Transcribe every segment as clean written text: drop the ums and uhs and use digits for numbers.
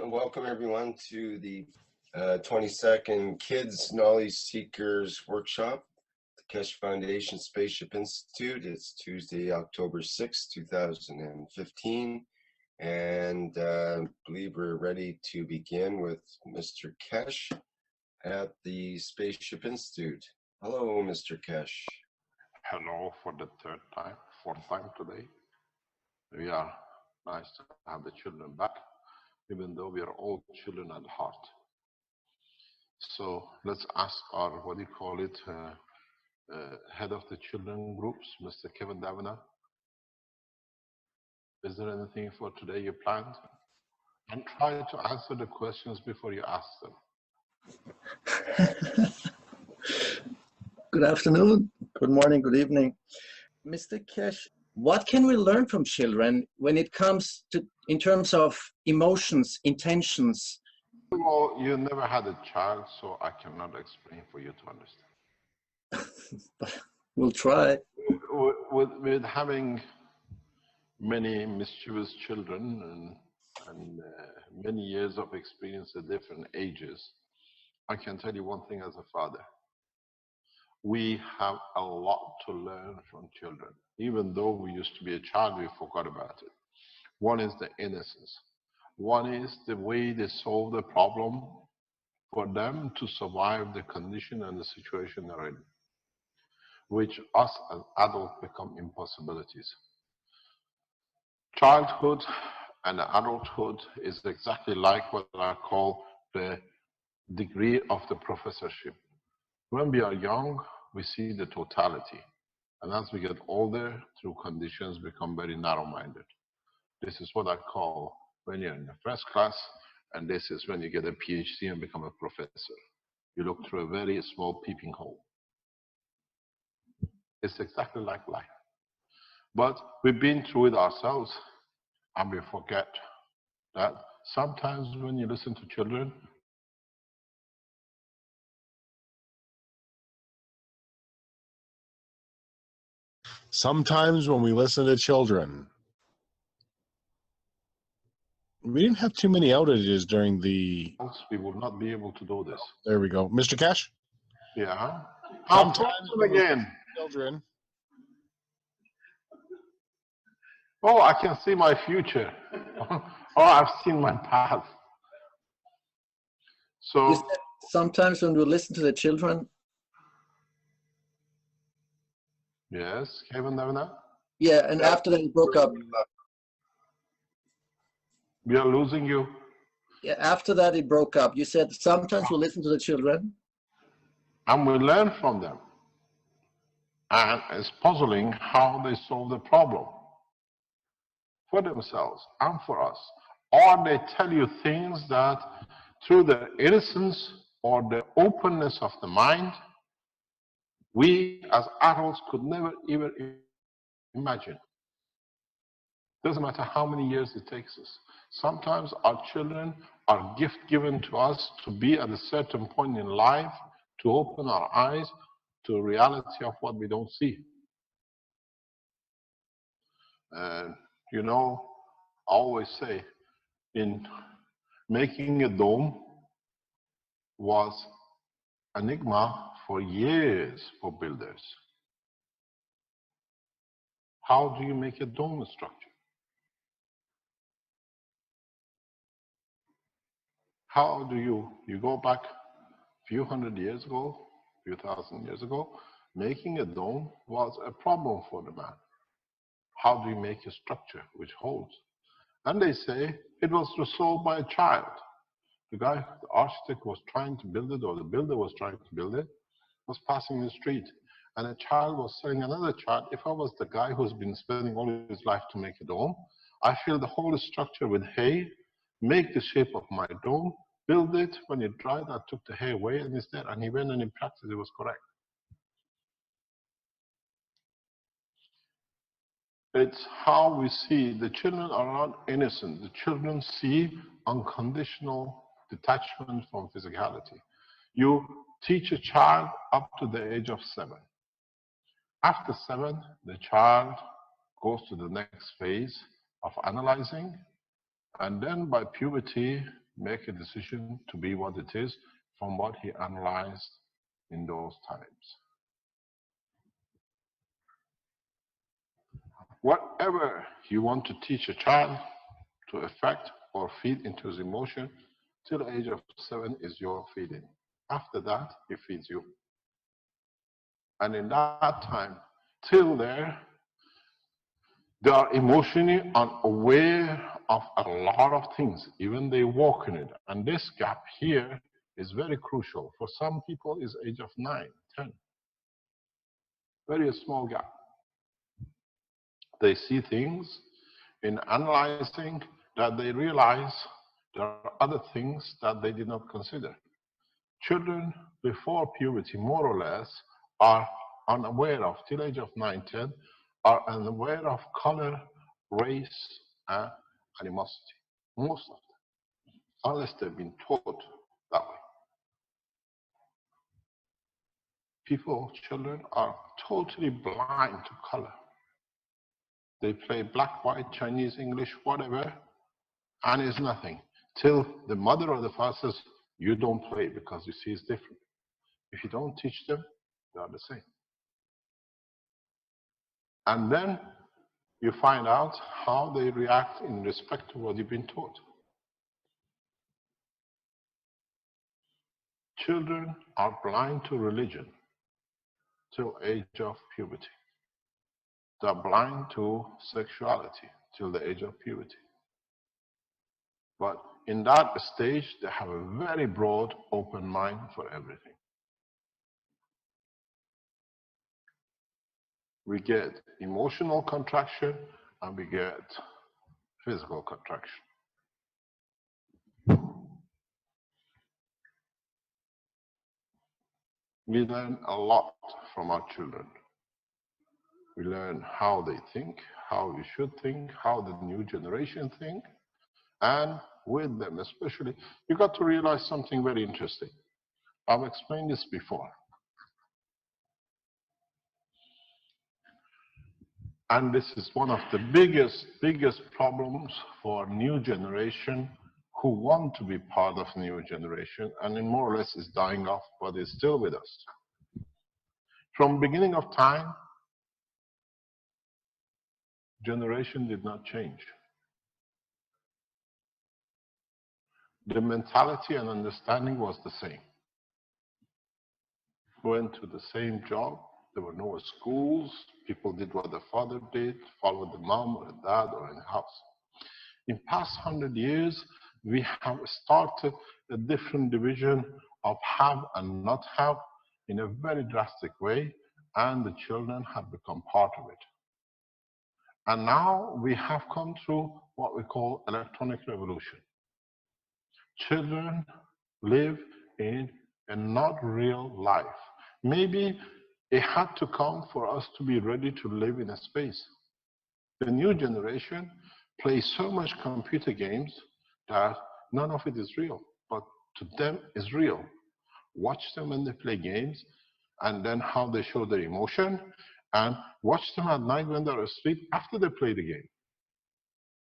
Welcome everyone to the 22nd Kids Knowledge Seekers Workshop, the Keshe Foundation Spaceship Institute. It's Tuesday, October 6, 2015, and I believe we're ready to begin with Mr. Keshe at the Spaceship Institute. Hello, Mr. Keshe. Hello for the fourth time today. We are nice to have the children back, even though we are all children at heart. So let's ask our, what do you call it, head of the children groups, Mr. Kevin Davina. Is there anything for today you planned? And try to answer the questions before you ask them. Good afternoon, good morning, good evening. Mr. Keshe, what can we learn from children when it comes to, in terms of emotions, intentions? Well, you never had a child, so I cannot explain for you to understand. We'll try. With having many mischievous children and many years of experience at different ages, I can tell you one thing as a father. We have a lot to learn from children. Even though we used to be a child, we forgot about it. One is the innocence. One is the way they solve the problem for them to survive the condition and the situation they're in, which us as adults become impossibilities. Childhood and adulthood is exactly like what I call the degree of the professorship. When we are young, we see the totality. And as we get older, through conditions, become very narrow-minded. This is what I call when you're in the first class, and this is when you get a PhD and become a professor. You look through a very small peeping hole. It's exactly like life. But we've been through it ourselves, and we forget that sometimes when you listen to children, sometimes when we listen to children, we didn't have too many outages during the... we will not be able to do this. There we go. Mr. Keshe? Yeah. Sometimes again. Children. Oh, I can see my future. Oh, I've seen my past. So sometimes when we listen to the children. Yes, Kevin Davina? Yeah, and after that it broke up. We are losing you. Yeah, after that it broke up. You said sometimes we listen to the children. And we learn from them. And it's puzzling how they solve the problem for themselves and for us. Or they tell you things that through the innocence or the openness of the mind, we as adults could never even imagine. Doesn't matter how many years it takes us. Sometimes our children are gift given to us to be at a certain point in life, to open our eyes to a reality of what we don't see. And you know, I always say, in making a dome was an enigma for years for builders. How do you make a dome structure? How do you go back a few hundred years ago, a few thousand years ago, making a dome was a problem for the man. How do you make a structure which holds? And they say it was resolved by a child. The guy, the architect was trying to build it, or the builder was trying to build it, was passing the street. And a child was telling another child, if I was the guy who's been spending all his life to make a dome, I fill the whole structure with hay, make the shape of my dome, build it. When it dried, I took the hay away and it's there. And he went and in practice, it was correct. It's how we see. The children are not innocent. The children see unconditional detachment from physicality. You teach a child up to the age of 7. After 7, the child goes to the next phase of analyzing, and then by puberty, make a decision to be what it is from what he analyzed in those times. Whatever you want to teach a child to affect or feed into his emotion till the age of 7 is your feeding. After that, he feeds you. And in that time, till there, they are emotionally unaware of a lot of things, even they walk in it. And this gap here is very crucial. For some people, is age of 9, 10. Very small gap. They see things in analyzing that they realize there are other things that they did not consider. Children before puberty, more or less, are unaware of, till age of 9, 10, are unaware of color, race, and animosity. Most of them, unless they've been taught that way. People, children, are totally blind to color. They play black, white, Chinese, English, whatever, and it's nothing. Till the mother or the father says, you don't play because you see it's different. If you don't teach them, they are the same. And then you find out how they react in respect to what you've been taught. Children are blind to religion till age of puberty. They are blind to sexuality till the age of puberty. But in that stage, they have a very broad, open mind for everything. We get emotional contraction and we get physical contraction. We learn a lot from our children. We learn how they think, how we should think, how the new generation think, and with them especially, you got to realize something very interesting. I've explained this before. And this is one of the biggest problems for new generation who want to be part of new generation, and it more or less is dying off, but is still with us. From beginning of time, generation did not change. The mentality and understanding was the same. Went to the same job. There were no schools. People did what the father did, followed the mom or the dad or in the house. In past 100 years, we have started a different division of have and not have in a very drastic way, and the children have become part of it. And now we have come through what we call electronic revolution. Children live in a not real life. Maybe it had to come for us to be ready to live in a space. The new generation plays so much computer games that none of it is real, but to them is real. Watch them when they play games, and then how they show their emotion, and watch them at night when they're asleep after they play the game.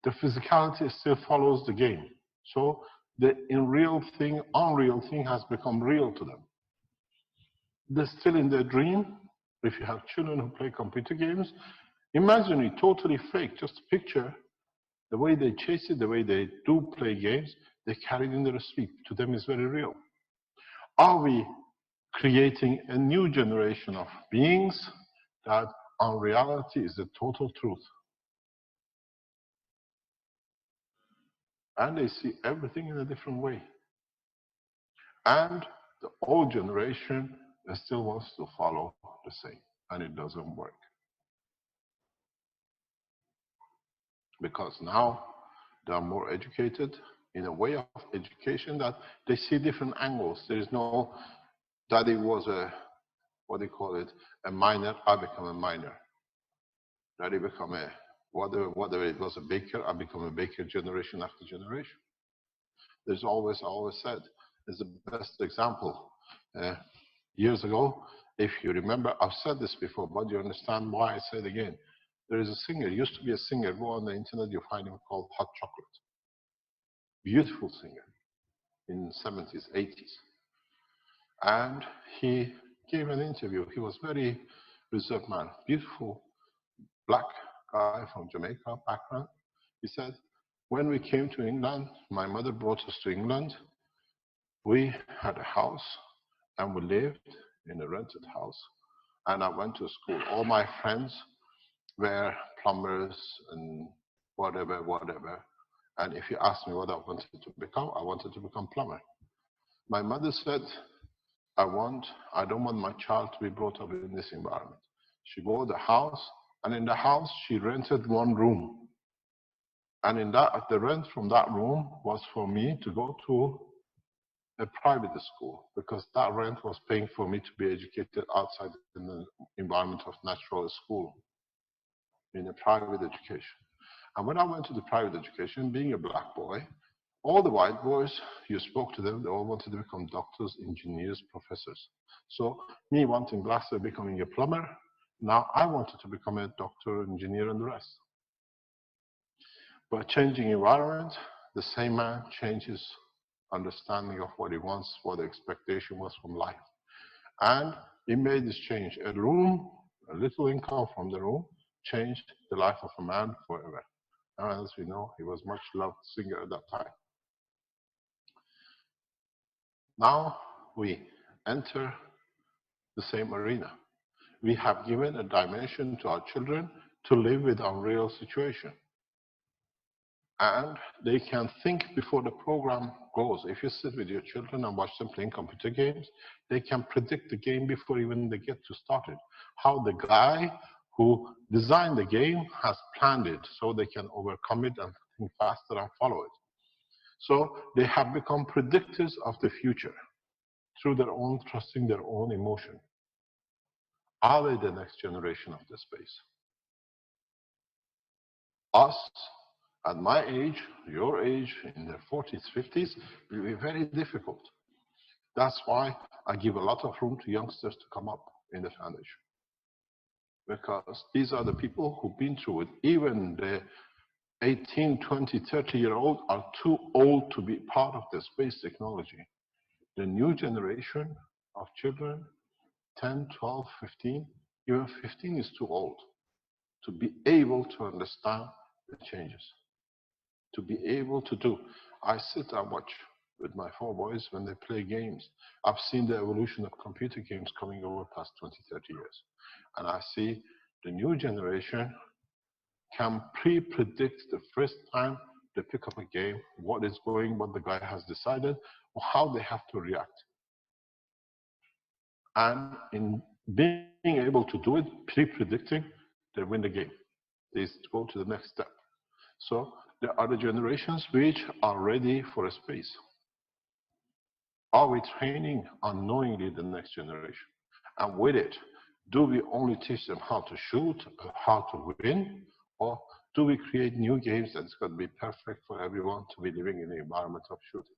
The physicality still follows the game. So the unreal thing has become real to them. They're still in their dream. If you have children who play computer games, imagine it totally fake. Just picture the way they chase it, the way they do play games, they carry it in their sleep. To them, it's very real. Are we creating a new generation of beings that on reality is the total truth? And they see everything in a different way. And the old generation still wants to follow the same, and it doesn't work. Because now they are more educated in a way of education that they see different angles. There is no, daddy was a, what do you call it, a miner, I become a miner. Daddy become a, whatever it was, a baker, I become a baker generation after generation. There's always, I always said, is the best example. Years ago, if you remember, I've said this before, but you understand why I say it again. There is a singer, used to be a singer, go on the internet, you find him called Hot Chocolate. Beautiful singer. in the 70s, 80s. And he gave an interview. He was very reserved man, beautiful black guy from Jamaica background. He said, when we came to England, my mother brought us to England. We had a house and we lived in a rented house. And I went to school. All my friends were plumbers and whatever. And if you ask me what I wanted to become, I wanted to become plumber. My mother said, I don't want my child to be brought up in this environment. She bought a house, and in the house she rented one room. And in that, the rent from that room was for me to go to a private school, because that rent was paying for me to be educated outside in the environment of natural school, in a private education. And when I went to the private education, being a black boy, all the white boys, you spoke to them, they all wanted to become doctors, engineers, professors. So me wanting Glasgow becoming a plumber, now I wanted to become a doctor, engineer, and the rest. But changing environment, the same man changes understanding of what he wants, what the expectation was from life. And he made this change. A room, a little income from the room, changed the life of a man forever. And as we know, he was much loved singer at that time. Now we enter the same arena. We have given a dimension to our children to live with our real situation. And they can think before the program goes. If you sit with your children and watch them playing computer games, they can predict the game before even they get to start it. How the guy who designed the game has planned it so they can overcome it and think faster and follow it. So they have become predictors of the future through their own trusting their own emotion. Are they the next generation of the space? Us, at my age, your age, in their 40s, 50s, will be very difficult. That's why I give a lot of room to youngsters to come up in the foundation. Because these are the people who've been through it. Even the 18, 20, 30-year-old are too old to be part of the space technology. The new generation of children, 10, 12, 15, even 15 is too old to be able to understand the changes. To be able to do. I sit and watch with my 4 boys when they play games. I've seen the evolution of computer games coming over past 20, 30 years. And I see the new generation can pre-predict the first time they pick up a game, what is going, what the guy has decided, or how they have to react. And in being able to do it, pre-predicting, they win the game. They go to the next step. So there are the generations which are ready for a space. Are we training unknowingly the next generation? And with it, do we only teach them how to shoot, how to win, or do we create new games that's going to be perfect for everyone to be living in the environment of shooting?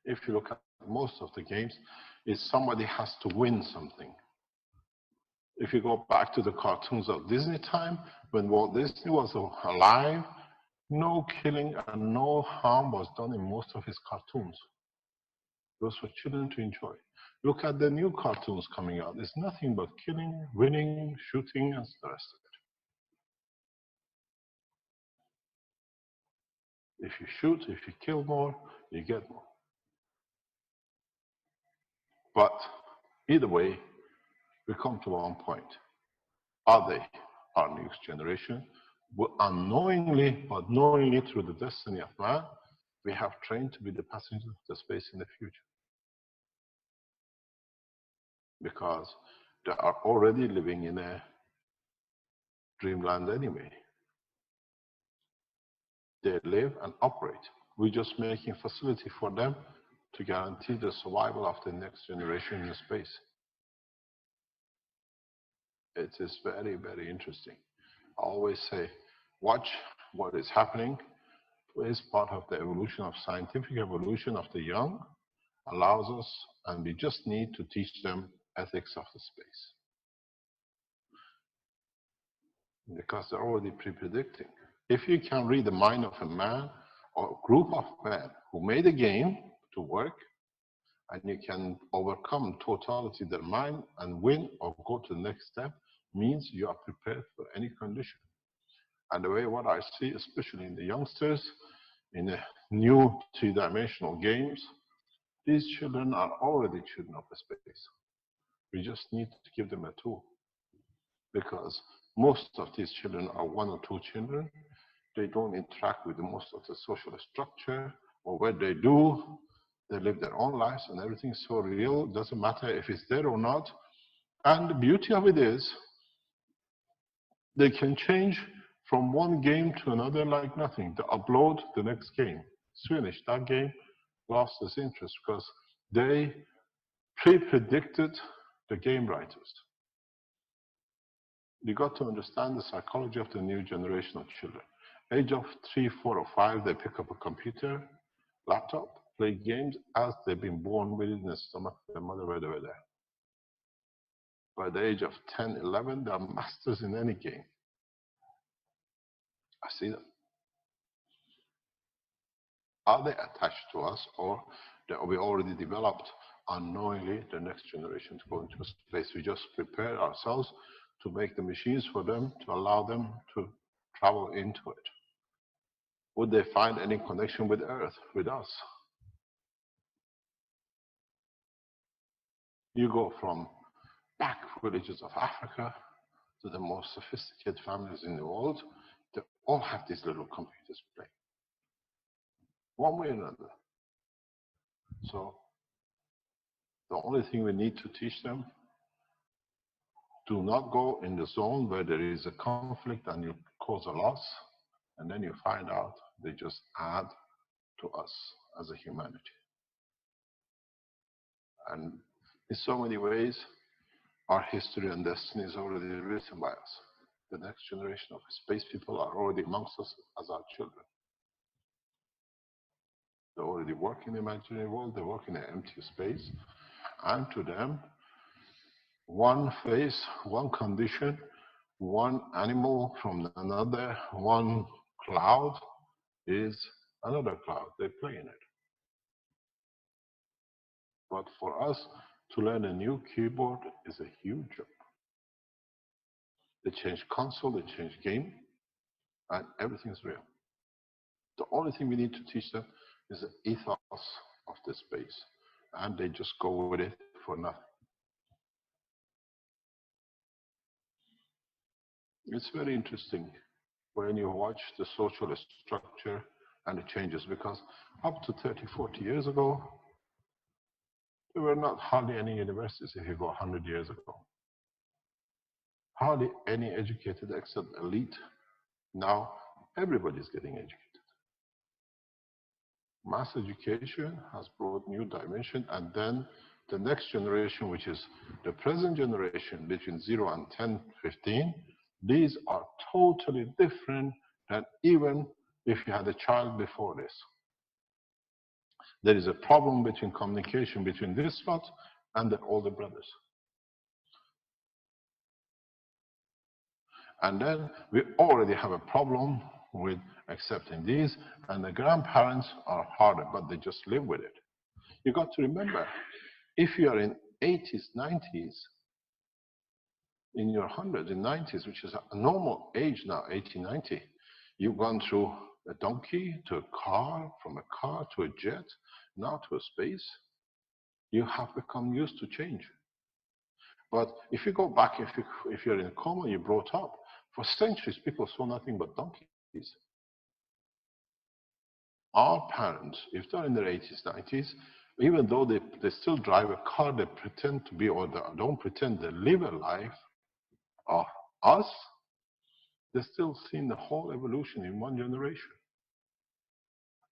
If you look at most of the games, it's somebody has to win something. If you go back to the cartoons of Disney time, when Walt Disney was alive, no killing and no harm was done in most of his cartoons. It was for children to enjoy. Look at the new cartoons coming out. It's nothing but killing, winning, shooting, and the rest of it. If you shoot, if you kill more, you get more. But either way, we come to one point. Are they our next generation? Unknowingly, but knowingly through the destiny of man, we have trained to be the passengers of the space in the future. Because they are already living in a dreamland anyway. They live and operate. We're just making a facility for them to guarantee the survival of the next generation in space. It is very, very interesting. I always say, watch what is happening. It is part of the evolution of scientific evolution of the young, allows us, and we just need to teach them ethics of the space. Because they're already pre-predicting. If you can read the mind of a man or group of men who made a game to work, and you can overcome totality of their mind and win or go to the next step, means you are prepared for any condition. And the way what I see, especially in the youngsters, in the new three-dimensional games, these children are already children of the space. We just need to give them a tool. Because most of these children are one or two children. They don't interact with most of the social structure, or what they do, they live their own lives, and everything's so real, doesn't matter if it's there or not. And the beauty of it is, they can change from one game to another like nothing. They upload the next game. It's finished. That game lost its interest because they pre-predicted the game writers. You got to understand the psychology of the new generation of children. Age of 3, 4, or 5, they pick up a computer, laptop, play games as they've been born with it in the stomach of their mother where they were there. By the age of 10, 11, they're masters in any game. I see them. Are they attached to us, or that we already developed unknowingly the next generation to go into space? We just prepare ourselves to make the machines for them, to allow them to travel into it. Would they find any connection with Earth, with us? You go from back villages of Africa to the most sophisticated families in the world, they all have these little computers playing, one way or another. So the only thing we need to teach them, do not go in the zone where there is a conflict and you cause a loss, and then you find out they just add to us as a humanity. And in so many ways, our history and destiny is already written by us. The next generation of space people are already amongst us as our children. They already work in the imaginary world, they work in an empty space, and to them, one face, one condition, one animal from another, one cloud is another cloud. They play in it. But for us to learn a new keyboard is a huge job. They change console, they change game, and everything's real. The only thing we need to teach them is the ethos of the space, and they just go with it for nothing. It's very interesting when you watch the social structure and the changes, because up to 30, 40 years ago, there were not hardly any universities if you go 100 years ago. Hardly any educated except elite. Now, everybody's getting educated. Mass education has brought new dimension, and then the next generation, which is the present generation between 0 and 10, 15, these are totally different than even if you had a child before this. There is a problem between communication between this lot and the older brothers. And then we already have a problem with accepting these, and the grandparents are harder, but they just live with it. You got to remember, if you are in 80s, 90s, in your 100s, in 90s, which is a normal age now, 80, 90, you've gone through a donkey to a car, from a car to a jet, now to a space. You have become used to change. But if you go back, if you're in a coma, you brought up, for centuries people saw nothing but donkeys. Our parents, if they're in their 80s, 90s, even though they still drive a car, they pretend to be, or they don't pretend, they live a life of us, they're still seeing the whole evolution in one generation.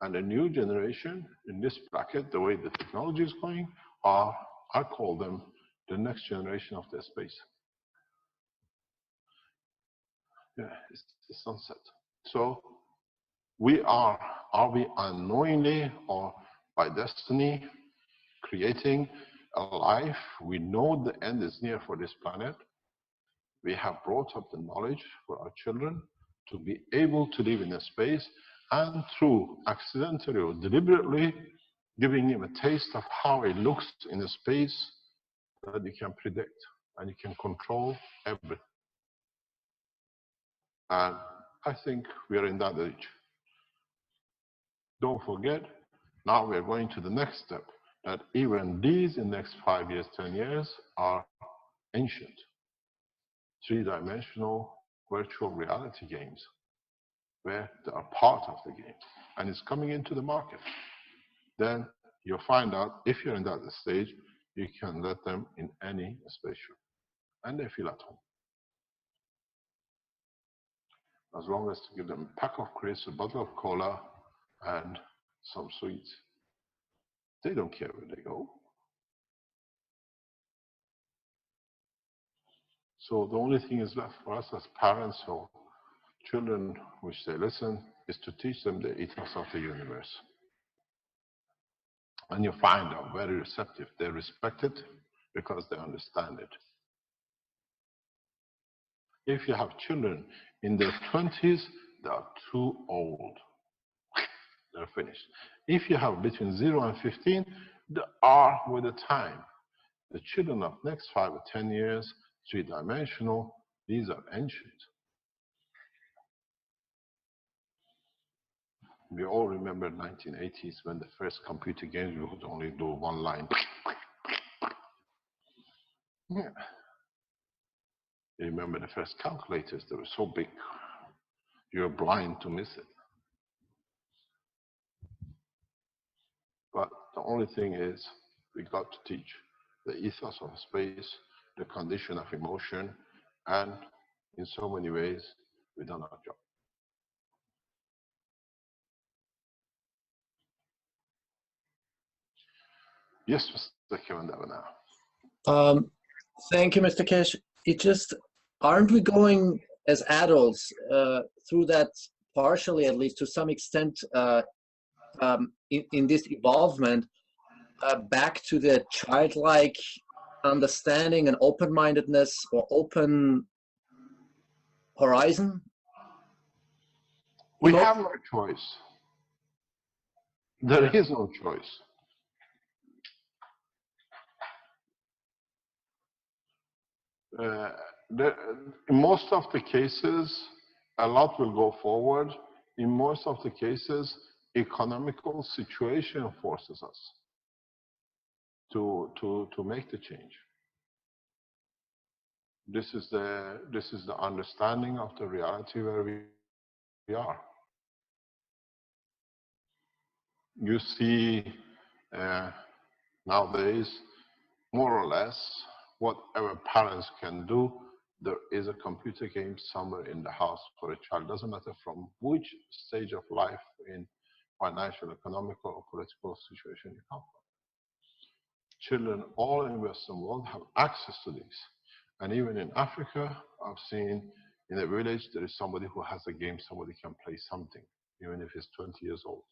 And a new generation in this bracket, the way the technology is going, are, I call them the next generation of the space. Yeah, it's the sunset. So are we unknowingly or by destiny creating a life? We know the end is near for this planet. We have brought up the knowledge for our children to be able to live in a space, and through accidentally or deliberately giving him a taste of how it looks in a space that you can predict and you can control everything. And I think we are in that age. Don't forget, now we are going to the next step, that even these in the next 5 years, 10 years are ancient. Three-dimensional virtual reality games where they are part of the game and it's coming into the market. Then you'll find out if you're in that stage, you can let them in any spaceship and they feel at home. As long as you give them a pack of crisps, a bottle of cola, and some sweets. They don't care where they go. So the only thing is left for us as parents or children, which they listen, is to teach them the ethos of the universe. And you find out very receptive. They respect it because they understand it. If you have children in their 20s, they are too old. They're finished. If you have between 0 and 15, they are with the time. The children of next 5 or 10 years, three-dimensional, these are ancient. We all remember 1980s when the first computer games, you could only do one line. Yeah. You remember the first calculators, they were so big, you were blind to miss it. But the only thing is, we got to teach the ethos of space, the condition of emotion, and in so many ways, we've done our job. Yes, Mr. Kevin Davina. Thank you, Mr. Kesh. It just, aren't we going as adults through that, partially at least to some extent, in this evolvement, back to the childlike understanding and open-mindedness or open horizon? We have no choice. There is no choice. In most of the cases, a lot will go forward. In most of the cases, economical situation forces us to make the change. This is the understanding of the reality where we are. You see nowadays, more or less, whatever parents can do, there is a computer game somewhere in the house for a child. Doesn't matter from which stage of life in financial, economical, or political situation you come from. Children all in the Western world have access to these. And even in Africa, I've seen in a village, there is somebody who has a game, somebody can play something, even if he's 20 years old.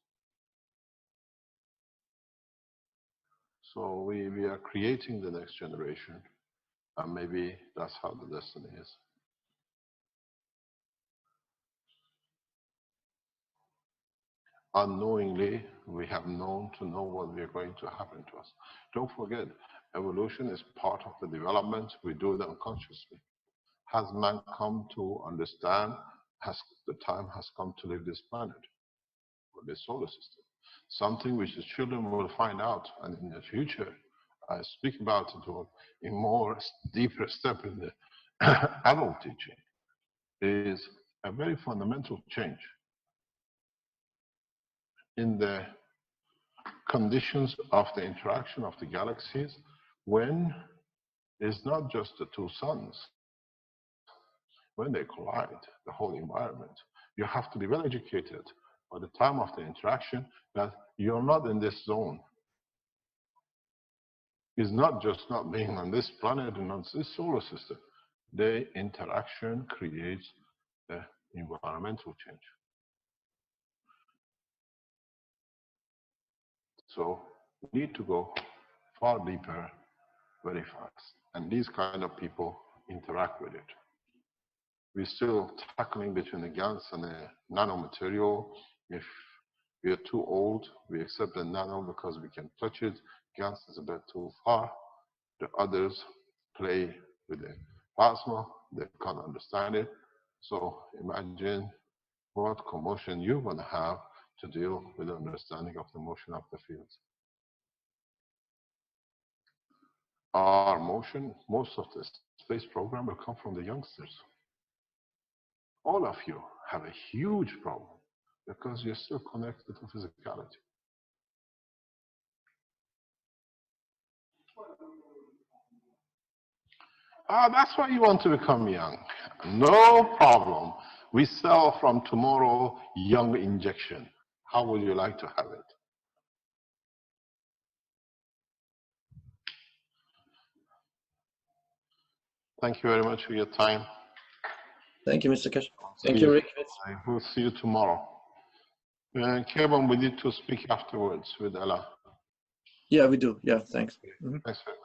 So we are creating the next generation, and maybe that's how the destiny is. Unknowingly, we have known to know what we are going to happen to us. Don't forget, evolution is part of the development. We do it unconsciously. Has man come to understand, the time has come to leave this planet, or this solar system? Something which the children will find out, and in the future, I speak about it in more deeper step in the adult teaching, is a very fundamental change in the conditions of the interaction of the galaxies, when it's not just the two suns. When they collide, the whole environment, you have to be well educated by the time of the interaction that you're not in this zone. It's not just not being on this planet and on this solar system. The interaction creates the environmental change. So we need to go far deeper, very fast. And these kind of people interact with it. We're still tackling between the GANs and the nanomaterial. If we are too old, we accept the nano because we can touch it. Gas is a bit too far. The others play with the plasma, they can't understand it. So imagine what commotion you're going to have to deal with the understanding of the motion of the fields. Our motion, most of the space program will come from the youngsters. All of you have a huge problem because you're still connected to physicality. That's why you want to become young. No problem. We sell from tomorrow young injection. How would you like to have it? Thank you very much for your time. Thank you, Mr. Kesh. Thank you, Rick. I will see you tomorrow. Kevin, we need to speak afterwards with Ella. Yeah, we do. Yeah, thanks. Thanks very much.